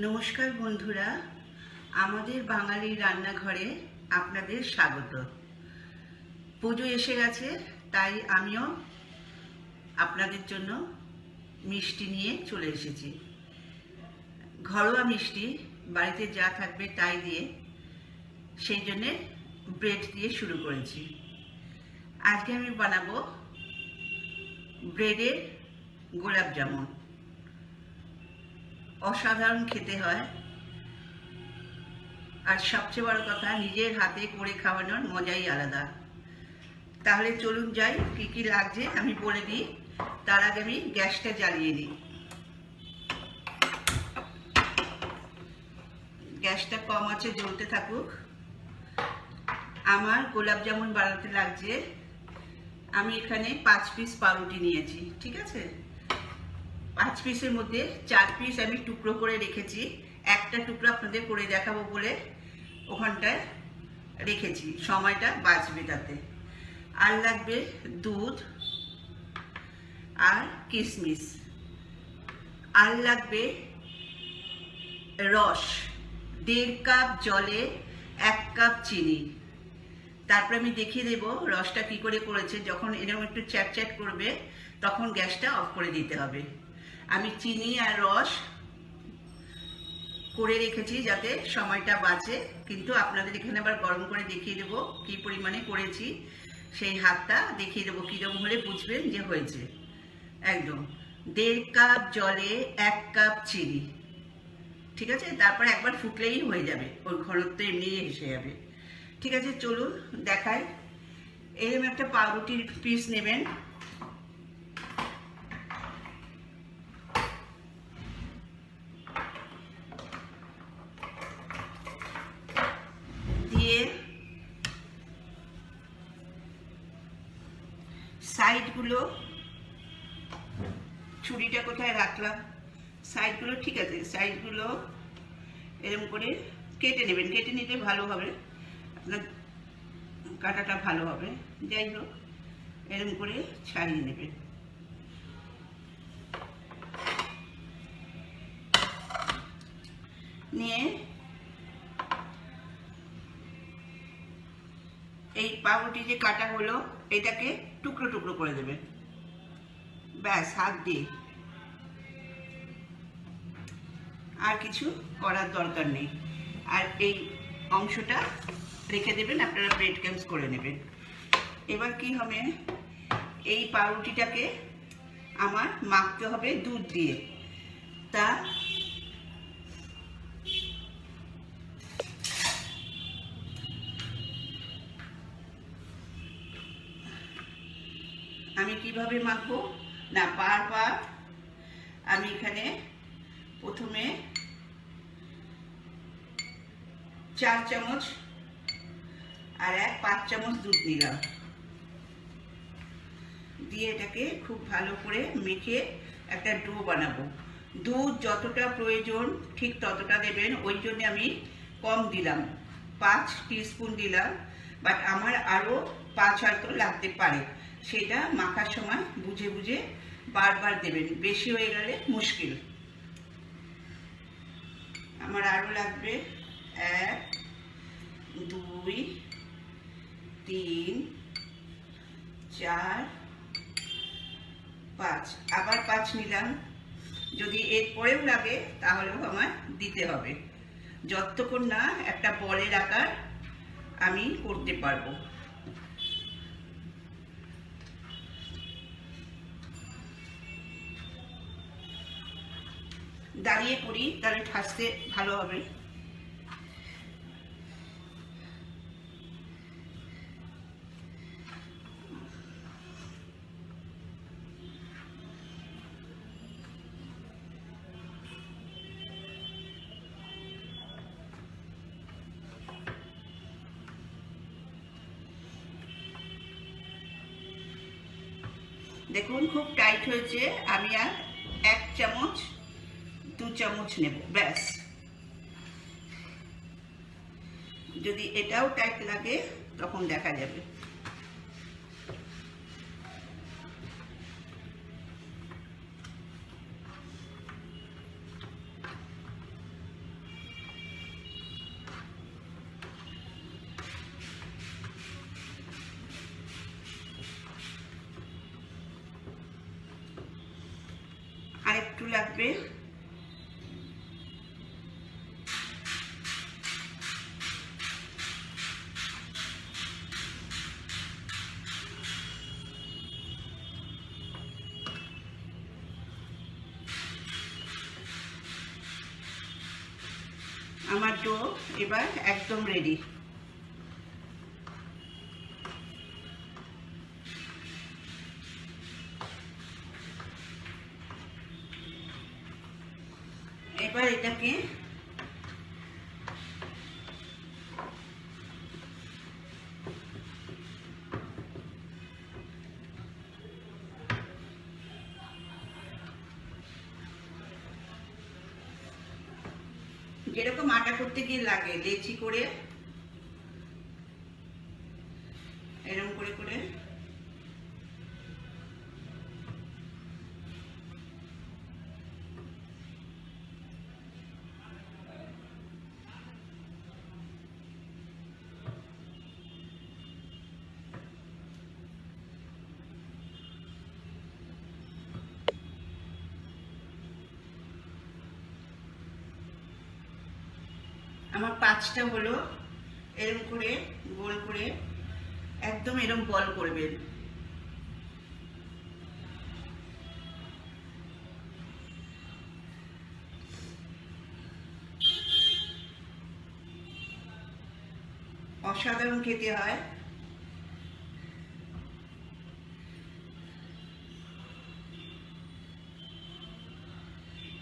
নমস্কার বন্ধুরা, আমাদের বাঙালি রান্নাঘরে আপনাদের স্বাগত। পুজো এসে গেছে, তাই আমিও আপনাদের জন্য মিষ্টি নিয়ে চলে এসেছি। ঘরোয়া মিষ্টি, বাড়িতে যা থাকবে তাই দিয়ে, সেই জন্যে ব্রেড দিয়ে শুরু করেছি। আজকে আমি বানাবো ব্রেডের গোলাপজামুন। অসাধারণ খেতে হয়, আর সবচেয়ে বড় কথা, নিজের হাতে করে খাওয়ানোর মজাই আলাদা। তাহলে চলুন যাই, কি কি লাগছে আমি বলে দিই। তার আগে আমি গ্যাসটা জ্বালিয়ে দিই। গ্যাসটা কম আছে, জ্বলতে থাকুক। আমার গোলাপজামুন বানাতে লাগছে, আমি এখানে 5 পিস পাউরুটি নিয়েছি, ঠিক আছে। 5 পিসের মধ্যে 4 পিস আমি টুকরো করে রেখেছি। একটা টুকরো আপনাদের করে দেখাবো বলে ওখানটায় রেখেছি, সময়টা বাঁচবে তাতে। আর লাগবে দুধ আর কিশমিশ, আর লাগবে রস, 1.5 কাপ জলে 1 কাপ চিনি। তারপর আমি দেখিয়ে দেবো রসটা কি করে করেছে। যখন এরকম একটু চ্যাট চ্যাট করবে তখন গ্যাসটা অফ করে দিতে হবে। আমি চিনি আর রস করে রেখেছি যাতে সময়টা বাঁচে, কিন্তু আপনাদের এখানে আবার গরম করে দেখিয়ে দেবো কি পরিমাণে করেছি। সেই হাতটা দেখিয়ে দেবো, কীরকম হলে বুঝবেন যে হয়েছে। একদম 1.5 কাপ জলে 1 কাপ চিনি, ঠিক আছে। তারপর একবার ফুটলেই হয়ে যাবে, ওই ঘনত্ব এমনিই এসে যাবে, ঠিক আছে। চলুন দেখাই। এরকম একটা পাউরুটির পিস নেবেন, দিয়ে সাইডগুলো, ছুরিটা কোথায় রাখলাম, সাইডগুলো ঠিক আছে, সাইডগুলো এরকম করে কেটে নেবেন। কেটে নিতে ভালো হবে, আপনার কাটাটা ভালো হবে। যাই হোক, এরকম করে ছাড়িয়ে নেবেন। নিয়ে এই পাউরুটি যে কাটা হলো, এটাকে টুকরো টুকরো করে দেবেন, ব্যাস, হাত দিয়ে। আর কিছু করার দরকার নেই। আর এই অংশটা রেখে দেবেন, আপনারা ব্রেড ক্রাম্বস করে নেবেন। এবার কি হবে, এই পাউরুটিটাকে আমার মাখতে হবে দুধ দিয়ে। তা আমি কিভাবে মাখবো না, বারবার আমি এখানে প্রথমে 4 চামচ আর 5 চামচ দুধ নিলাম, দিয়ে এটাকে খুব ভালো করে মেখে একটা ডো বানাবো। দুধ যতটা প্রয়োজন ঠিক ততটা দেবেন, ওই জন্য আমি কম দিলাম, 5 টিস্পুন দিলাম। বাট আমার আরও 5 হয়তো লাগতে পারে, সেটা মাখার সময় বুঝে বুঝে বারবার দেবেন, বেশি হয়ে গেলে মুশকিল। আমার আরও লাগবে 1, 2, 3, 4, 5, আবার 5 নিলাম। যদি এর পরেও লাগে তাহলেও আমার দিতে হবে, যতক্ষণ না একটা বলের আকার আমি করতে পারবো। দাঁড়িয়ে করি, তাহলে ঠাসতে ভালো হবে। দেখুন খুব টাইট হয়েছে, আমি আর 1 চামচ 2 চামচ নেব, ব্যাস। যদি এটাও টাইট লাগে তখন দেখা যাবে। থাকবে। আমার ডো এবার একদম রেডি। এবার এটাকে যেরকম আটা করতে গিয়ে লাগে লেচি করে এরকম করে করে আমার 5টা হলো। এরকম করে গোল করে একদম এরকম বল করবেন। অসাধারণ খেতে হয়।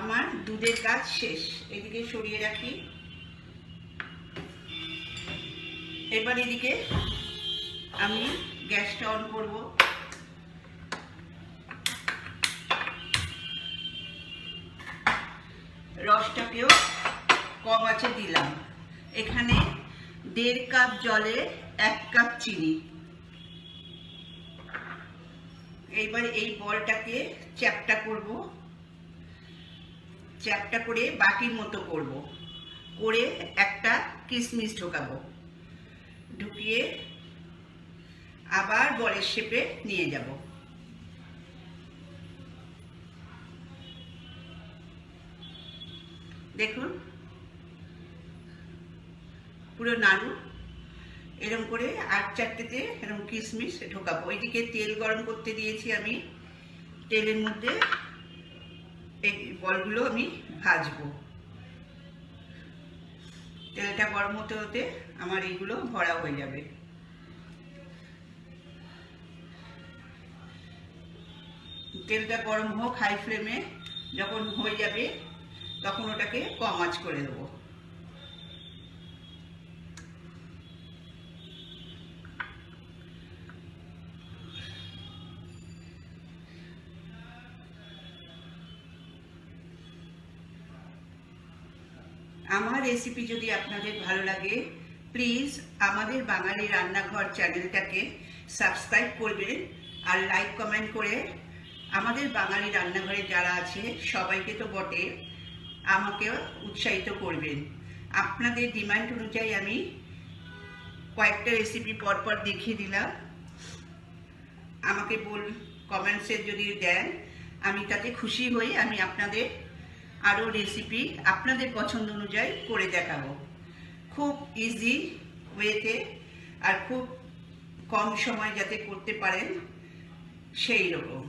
আমার দুধের কাজ শেষ, এদিকে সরিয়ে রাখি। এবার এদিকে আমি গ্যাসটা অন করব। রসটাকেও কম আঁচে দিলাম। এখানে 1.5 কাপ জলে 1 কাপ চিনি। এইবার এই বলটাকে চ্যাপ্টা করব, চ্যাপ্টা করে বাটির মতো করব, করে একটা কিশমিশ ঢোকাবো, ঢুকিয়ে আবার বলের শেপে নিয়ে যাব। দেখুন পুরো নাড়ু। এরকম করে আর 4টেতে এরকম কিশমিশ ঢোকাবো। ওইদিকে তেল গরম করতে দিয়েছি আমি। তেলের মধ্যে এই বলগুলো আমি ভাজবো। তেলটা গরম হতে হতে আমার এইগুলো ভরা হয়ে যাবে। তেলটা গরম হোক হাই ফ্লেমে, যখন হয়ে যাবে তখন ওটাকে কম আঁচ করে দেবো। আমার রেসিপি যদি আপনাদের ভালো লাগে, প্লিজ আমাদের বাঙালি রান্নাঘর চ্যানেলটাকে সাবস্ক্রাইব করবেন আর লাইক কমেন্ট করে আমাদের বাঙালি রান্নাঘরে যারা আছে সবাইকে তো বটে, আমাকেও উৎসাহিত করবেন। আপনাদের ডিমান্ড অনুযায়ী আমি কয়েকটা রেসিপি পরপর দেখিয়ে দিলাম। আমাকে কমেন্টসে যদি দেন, আমি তাতে খুশি হই। আমি আপনাদের আরও রেসিপি আপনাদের পছন্দ অনুযায়ী করে দেখাবো, খুব ইজি ওয়েতে আর খুব কম সময় যাতে করতে পারেন সেই রকম।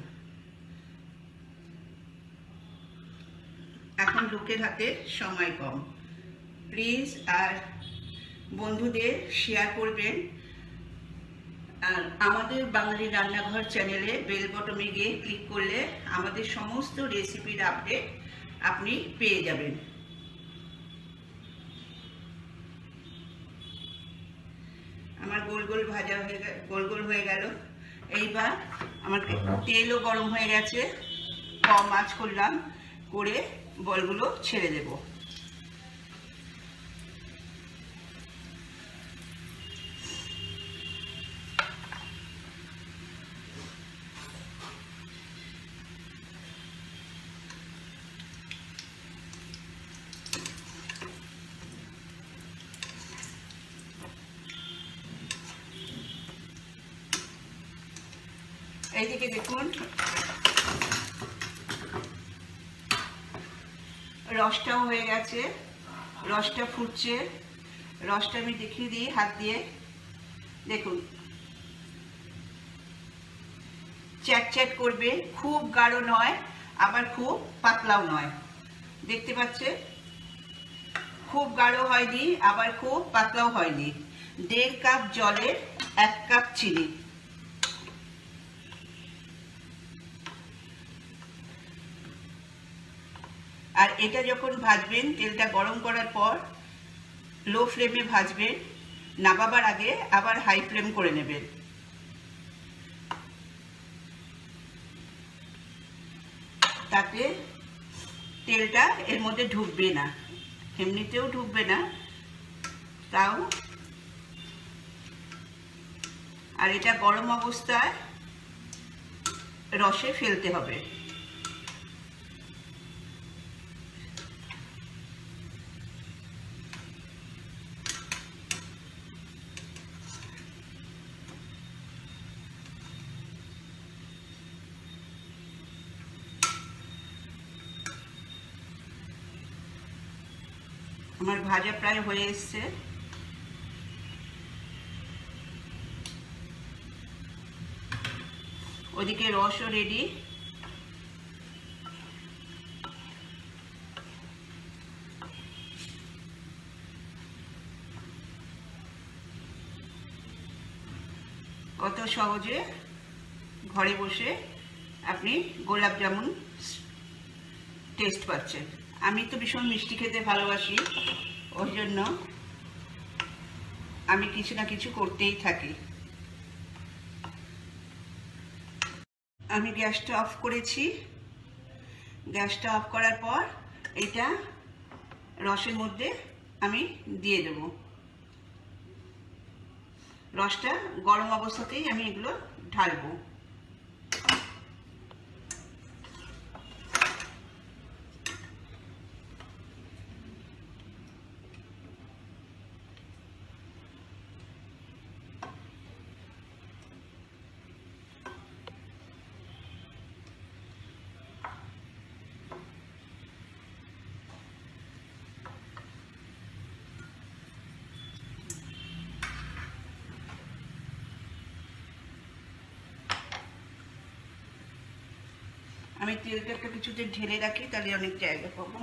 এখন লোকের হাতে সময় কম, প্লিজ আর বন্ধুদের শেয়ার করবেন। আর আমাদের বাঙালি রান্নাঘর চ্যানেলে বেল বটমে গিয়ে ক্লিক করলে আমাদের সমস্ত রেসিপির আপডেট আপনি পেয়ে যাবেন। আমার গোল গোল ভাজা হয়ে গোল গোল হয়ে গেল। এইবার আমার তেলও গরম হয়ে গেছে, কম আঁচ করলাম, করে বলগুলো ছেড়ে দেব। এইদিকে দেখুন রসটাও হয়ে গেছে, রসটা ফুটছে। রসটা আমি দেখিয়ে দিই হাত দিয়ে, দেখুন চ্যাট চ্যাট করবে, খুব গাঢ় নয় আবার খুব পাতলাও নয়, দেখতে পাচ্ছে, খুব গাঢ় হয়নি আবার খুব পাতলাও হয়নি। 1.5 কাপ জলে 1 কাপ চিনি। আর এটা যখন ভাজবেন, তেলটা গরম করার পর লো ফ্লেমে ভাজবেন, নামাবার আগে আবার হাই ফ্লেম করে নেবেন। তাতে তেলটা এর মধ্যে ঢুকবে না, এমনিতেও ঢুকবে না, তাও। আর এটা গরম অবস্থায় রসে ফেলতে হবে। আমার ভাজা প্রায় হয়ে এসছে। ওদিকে রসও রেডি। কত সহজে ঘরে বসে আপনি গোলাপ জামুন টেস্ট পাচ্ছেন। আমি তো ভীষণ মিষ্টি খেতে ভালোবাসি, ওই জন্য আমি কিছু না কিছু করতেই থাকি। আমি গ্যাসটা অফ করেছি। গ্যাসটা অফ করার পর এটা রসের মধ্যে আমি দিয়ে দেব। রসটা গরম অবস্থাতেই আমি এগুলো ঢালবো। আমি তেলটা একটা কিছুতে ঢেলে রাখি, তাহলে অনেক জায়গা পাবো।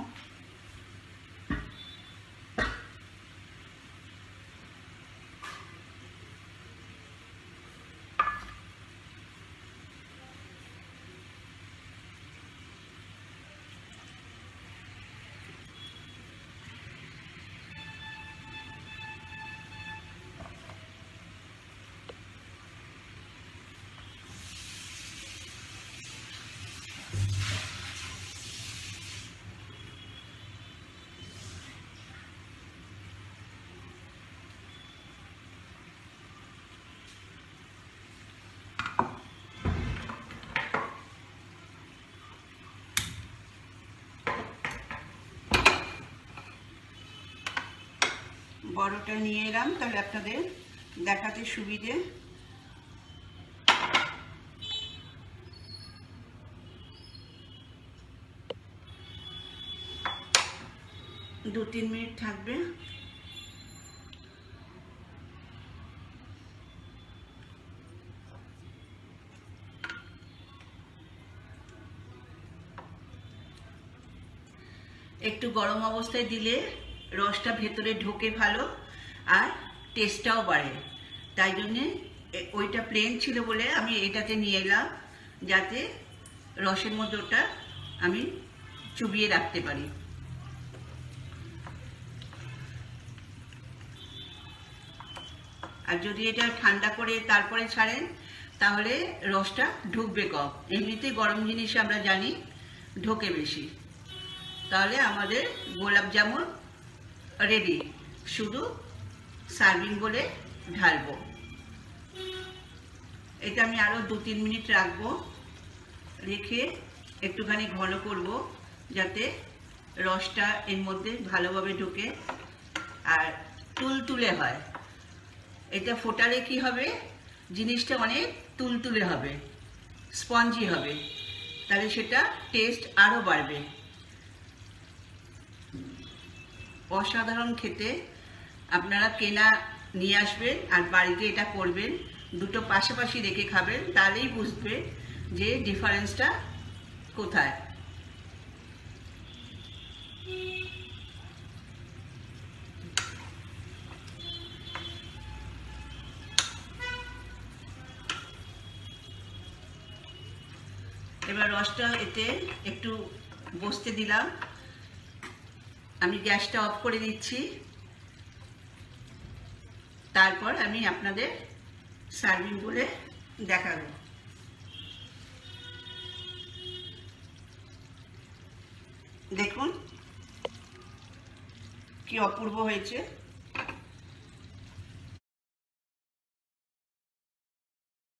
বড়টা নিয়ে এলাম, তাহলে আপনাদের দেখাতে সুবিধে। দু 3 মিনিট থাকবে। একটু গরম অবস্থায় দিলে রসটা ভেতরে ঢোকে ভালো, আর টেস্টটাও বাড়ে। তাই জন্যে ওইটা প্লেন ছিল বলে আমি এটাতে নিয়ে এলাম, যাতে রসের মধ্যে ওটা আমি চুবিয়ে রাখতে পারি। আর যদি এটা ঠান্ডা করে তারপরে ছাড়েন, তাহলে রসটা ঢুকবে কম। এমনিতে গরম জিনিসে আমরা জানি ঢোকে বেশি। তাহলে আমাদের গোলাপ জামুন রেডি, শুধু সার্ভিং বলে ঢালবো। এটা আমি আরও 2-3 মিনিট রাখবো, রেখে একটুখানি ঘন করব, যাতে রসটা এর মধ্যে ভালোভাবে ঢোকে আর তুলতুলে হয়। এটা ফোটালে কি হবে, জিনিসটা অনেক তুলতুলে হবে, স্পঞ্জি হবে, তাহলে সেটা টেস্ট আরও বাড়বে। অসাধারণ খেতে। আপনারা কেনা নিয়ে আসবেন আর বাড়িতে এটা করবেন, দুটো পাশাপাশি রেখে খাবেন, তাহলেই বুঝবে যে ডিফারেন্সটা কোথায়। এবার রসটা এতে একটু বসতে দিলাম, আমি গ্যাসটা অফ করে দিচ্ছি। তারপর আমি আপনাদের সার্ভিং করে দেখাবো। দেখুন কি অপূর্ব হয়েছে।